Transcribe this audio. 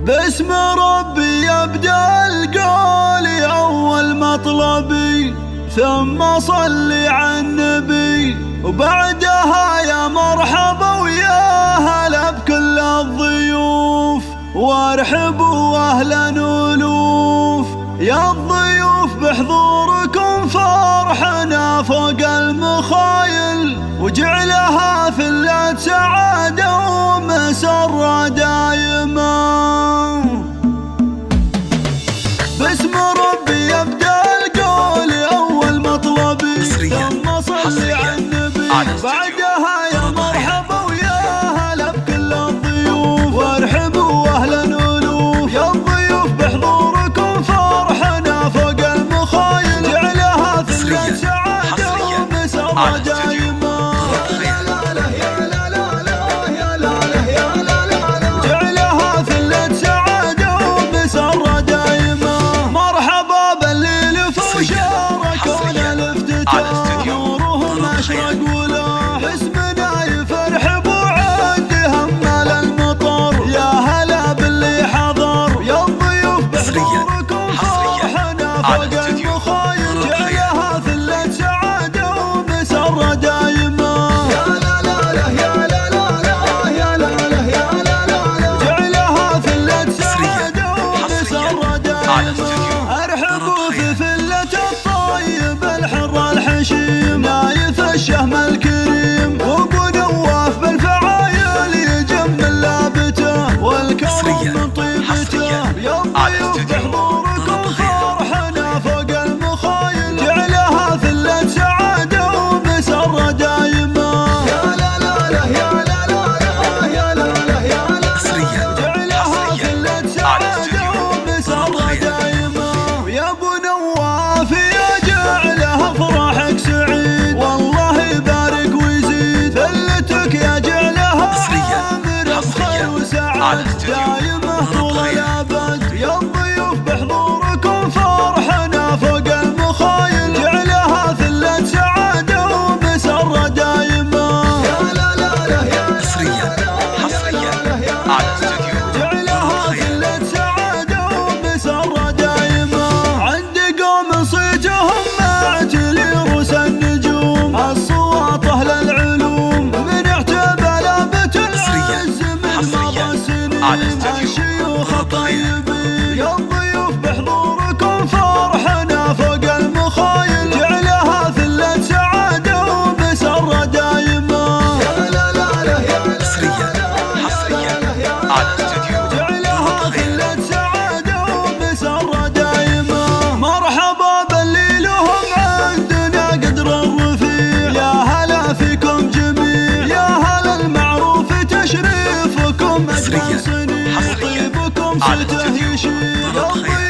باسم ربي يبدأ القول أول مطلبي، ثم صلي على النبي، وبعدها يا مرحبا ويا هلا بكل الضيوف، وارحبوا أهلا ألوف. يا الضيوف بحضوركم فرحنا فوق المخايل، وجعلها ثلة سعادة ومسرة دائما. باسم ربي يبدأ القول أول مطلبي، ثم صلي على النبي، بعدها يا مرحبا ويا هلا بكل الضيوف، وارحبوا أهلا ألوف. يا الضيوف بحضوركم فرحنا فوق المخايل، جعلها ثلة سعادة ومسرة دائما. أشرق ولا اسمنا يفرح بوعد همال المطر، يا هلا باللي حضر. يا الضيوف بحضوركم فرحنا فوق المخايل، جعلها ثلة سعادة ومسرة دائما. يا لا لا لا يا لا لا لا يا لا لا يا لا لا، جعلها ثلة سعادة ومسرة دائما. ارحبوا في ثلة الطيب الحر الحشيم، نايف الشهم الكريم، وابو نواف بالفعايل يجمل لابته والكرم من طيبته. يا الضيوف بحضوركم فرحنا فوق المخايل، جعلها ثلة سعادة ومسرة دائما. يا لا لا لا يا لا لا يا لا لا يا لا، جعلها ثلة سعادة ومسرة دائما. ويا ابو نواف يا جعلها فرحك سعيد، والله يبارك ويزيد ثلتك يا جعلها عامر بخير وسعد دايمه طول الابد. يا الضيوف بحضوركم فرحنا فوق المخايل، جعلها ثلة سعادة ومسرة دايما. يا لا لا لا يا حصريا على استوديو، جعلها ثلة سعادة ومسرة دايما. عند قوم صيتهم معتلي روس النجوم، الصوات اهل العلوم، من اعتبى لابت العز من مضى سنين، الشيوخ الطيبين. يا الضيوف بحضوركم فرحنا فوق المخايل، جعلها ثلة سعادة ومسرة دائما. يا لا لا لا يا حصريا على استوديو، جعلها ثلة سعادة ومسرة دائما. مرحبا باللي لهم عندنا قدر الرفيع، يا هلا فيكم جميع، يا هلا المعروف تشريفكم أجمل صنيع، طيبكم صيته يشيع.